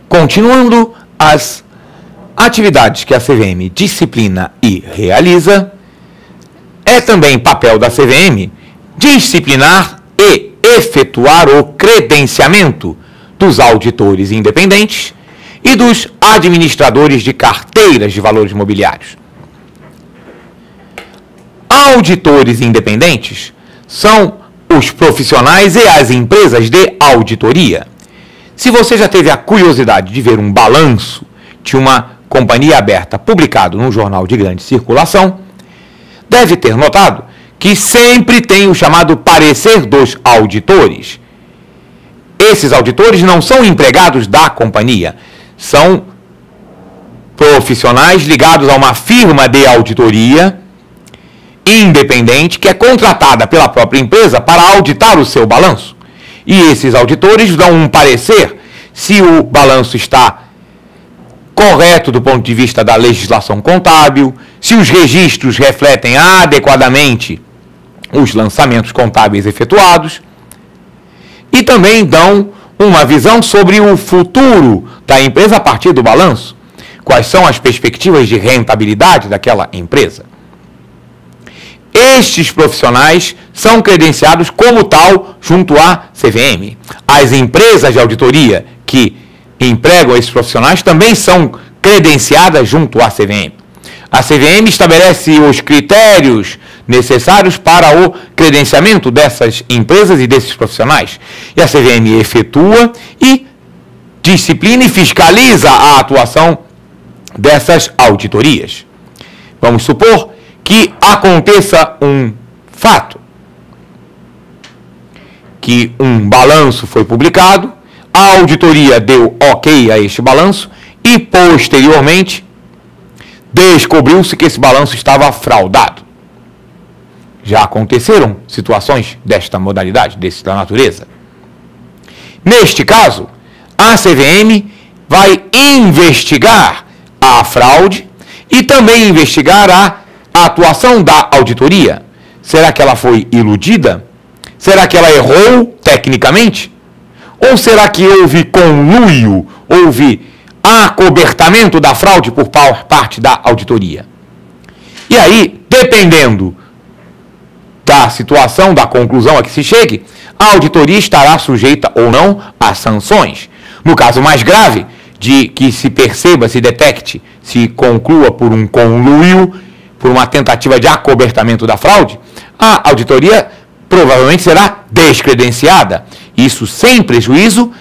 Continuando as atividades que a CVM disciplina e realiza, é também papel da CVM disciplinar e efetuar o credenciamento dos auditores independentes e dos administradores de carteiras de valores mobiliários. Auditores independentes são os profissionais e as empresas de auditoria. Se você já teve a curiosidade de ver um balanço de uma companhia aberta publicado num jornal de grande circulação, deve ter notado que sempre tem o chamado parecer dos auditores. Esses auditores não são empregados da companhia, são profissionais ligados a uma firma de auditoria independente que é contratada pela própria empresa para auditar o seu balanço. E esses auditores dão um parecer se o balanço está correto do ponto de vista da legislação contábil, se os registros refletem adequadamente os lançamentos contábeis efetuados, e também dão uma visão sobre o futuro da empresa a partir do balanço, quais são as perspectivas de rentabilidade daquela empresa. Estes profissionais são credenciados como tal junto à CVM. As empresas de auditoria que empregam esses profissionais também são credenciadas junto à CVM. A CVM estabelece os critérios necessários para o credenciamento dessas empresas e desses profissionais. E a CVM efetua e disciplina e fiscaliza a atuação dessas auditorias. Vamos supor que aconteça um fato, que um balanço foi publicado, a auditoria deu ok a este balanço e, posteriormente, descobriu-se que esse balanço estava fraudado. Já aconteceram situações desta modalidade, desta natureza. Neste caso, a CVM vai investigar a fraude e também investigar a atuação da auditoria. Será que ela foi iludida? Será que ela errou tecnicamente? Ou será que houve conluio, houve acobertamento da fraude por parte da auditoria? E aí, dependendo da situação, da conclusão a que se chegue, a auditoria estará sujeita ou não a sanções. No caso mais grave, de que se perceba, se detecte, se conclua por um conluio, por uma tentativa de acobertamento da fraude, a auditoria provavelmente será descredenciada. Isso sem prejuízo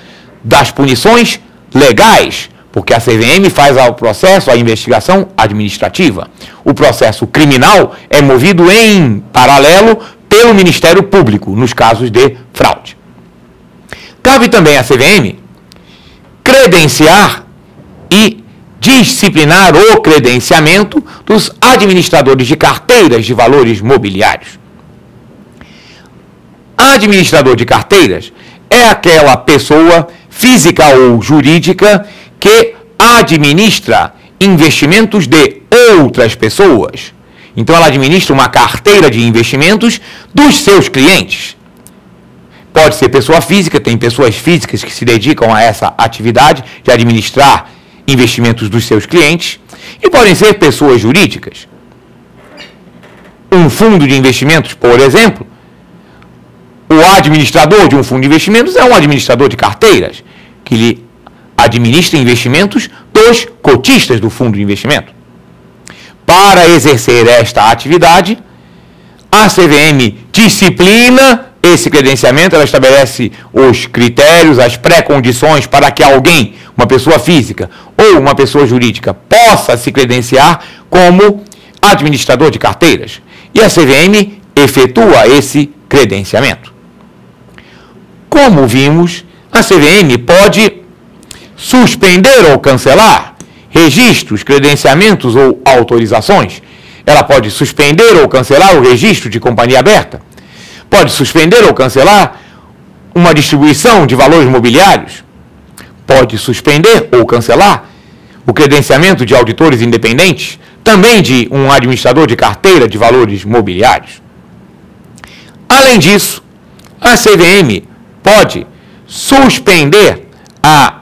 das punições legais, porque a CVM faz o processo, a investigação administrativa. O processo criminal é movido em paralelo pelo Ministério Público, nos casos de fraude. Cabe também à CVM credenciar e disciplinar o credenciamento dos administradores de carteiras de valores mobiliários. Administrador de carteiras é aquela pessoa física ou jurídica que administra investimentos de outras pessoas. Então ela administra uma carteira de investimentos dos seus clientes. Pode ser pessoa física, tem pessoas físicas que se dedicam a essa atividade de administrar investimentos dos seus clientes, e podem ser pessoas jurídicas. Um fundo de investimentos, por exemplo, o administrador de um fundo de investimentos é um administrador de carteiras, que lhe administra investimentos dos cotistas do fundo de investimento. Para exercer esta atividade, a CVM disciplina esse credenciamento, ela estabelece os critérios, as pré-condições para que alguém, uma pessoa física ou uma pessoa jurídica, possa se credenciar como administrador de carteiras. E a CVM efetua esse credenciamento. Como vimos, a CVM pode suspender ou cancelar registros, credenciamentos ou autorizações. Ela pode suspender ou cancelar o registro de companhia aberta. Pode suspender ou cancelar uma distribuição de valores mobiliários. Pode suspender ou cancelar o credenciamento de auditores independentes, também de um administrador de carteira de valores mobiliários. Além disso, a CVM pode suspender a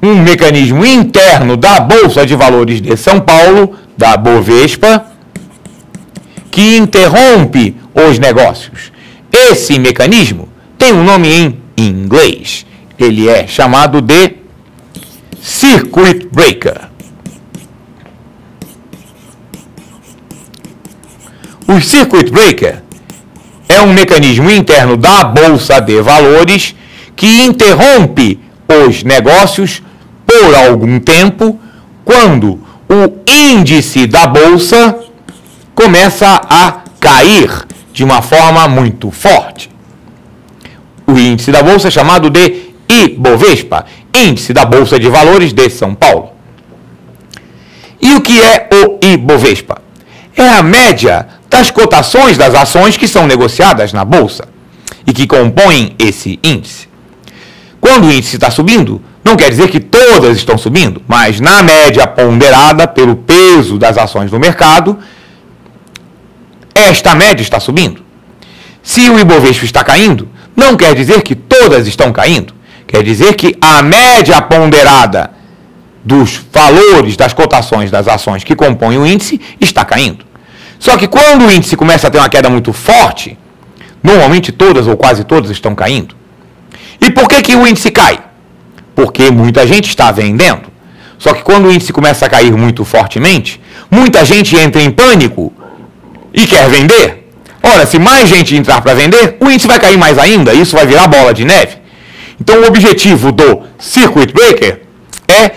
um mecanismo interno da Bolsa de Valores de São Paulo, da Bovespa, que interrompe os negócios. Esse mecanismo tem um nome em inglês. Ele é chamado de Circuit Breaker. O Circuit Breaker é um mecanismo interno da Bolsa de Valores que interrompe os negócios por algum tempo quando o índice da Bolsa começa a cair de uma forma muito forte. O índice da Bolsa é chamado de Ibovespa, Índice da Bolsa de Valores de São Paulo. E o que é o Ibovespa? É a média das cotações das ações que são negociadas na Bolsa e que compõem esse índice. Quando o índice está subindo, não quer dizer que todas estão subindo, mas na média ponderada pelo peso das ações no mercado, esta média está subindo. Se o Ibovespa está caindo, não quer dizer que todas estão caindo. Quer dizer que a média ponderada dos valores das cotações das ações que compõem o índice está caindo. Só que quando o índice começa a ter uma queda muito forte, normalmente todas ou quase todas estão caindo. E por que o índice cai? Porque muita gente está vendendo. Só que quando o índice começa a cair muito fortemente, muita gente entra em pânico e quer vender. Ora, se mais gente entrar para vender, o índice vai cair mais ainda, isso vai virar bola de neve. Então o objetivo do Circuit Breaker é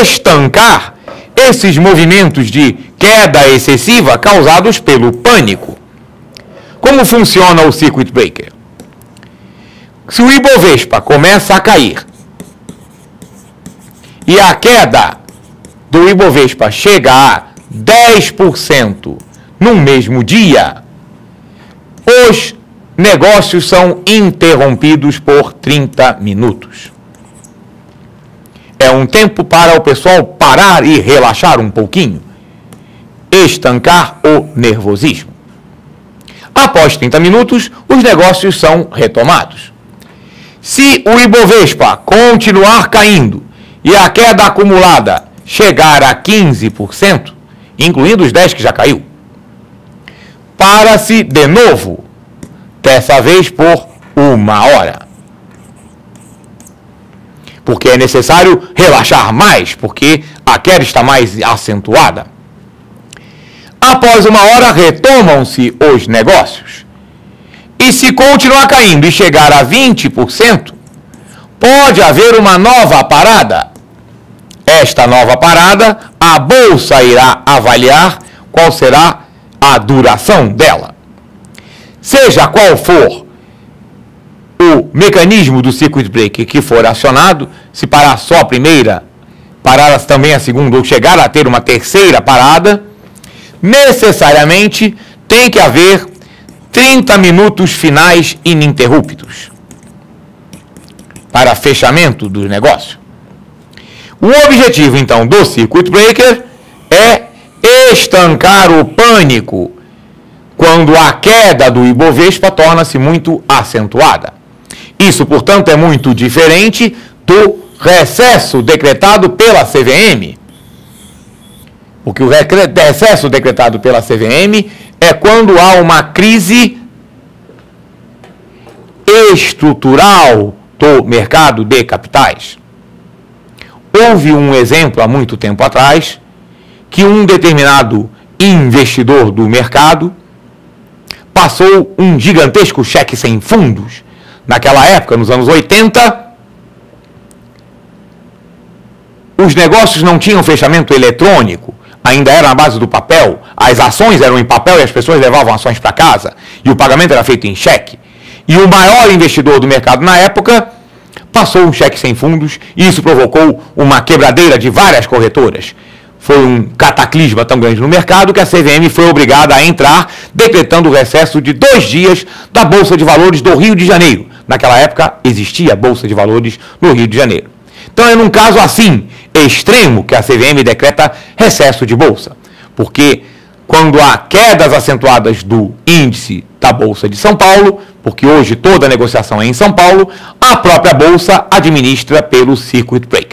estancar esses movimentos de queda excessiva causados pelo pânico. Como funciona o Circuit Breaker? Se o Ibovespa começa a cair e a queda do Ibovespa chega a 10% no mesmo dia, os negócios são interrompidos por 30 minutos. É um tempo para o pessoal parar e relaxar um pouquinho, estancar o nervosismo. Após 30 minutos, os negócios são retomados. Se o Ibovespa continuar caindo e a queda acumulada chegar a 15%, incluindo os 10% que já caiu, para-se de novo, dessa vez por 1 hora. Porque é necessário relaxar mais, porque a queda está mais acentuada. Após 1 hora, retomam-se os negócios. E se continuar caindo e chegar a 20%, pode haver uma nova parada. Esta nova parada, a Bolsa irá avaliar qual será a duração dela. Seja qual for o mecanismo do Circuit Breaker que for acionado, se parar só a primeira, parar também a segunda, ou chegar a ter uma terceira parada, necessariamente tem que haver 30 minutos finais ininterruptos para fechamento do negócio. O objetivo, então, do Circuit Breaker é estancar o pânico quando a queda do Ibovespa torna-se muito acentuada. Isso, portanto, é muito diferente do recesso decretado pela CVM. Porque o recesso decretado pela CVM é quando há uma crise estrutural do mercado de capitais. Houve um exemplo há muito tempo atrás que um determinado investidor do mercado passou um gigantesco cheque sem fundos. Naquela época, nos anos 80, os negócios não tinham fechamento eletrônico, ainda era na base do papel, as ações eram em papel e as pessoas levavam ações para casa, e o pagamento era feito em cheque. E o maior investidor do mercado na época passou um cheque sem fundos, e isso provocou uma quebradeira de várias corretoras. Foi um cataclisma tão grande no mercado que a CVM foi obrigada a entrar, decretando o recesso de 2 dias da Bolsa de Valores do Rio de Janeiro. Naquela época existia a Bolsa de Valores no Rio de Janeiro. Então é num caso assim, extremo, que a CVM decreta recesso de Bolsa. Porque quando há quedas acentuadas do índice da Bolsa de São Paulo, porque hoje toda a negociação é em São Paulo, a própria Bolsa administra pelo Circuit Breaker.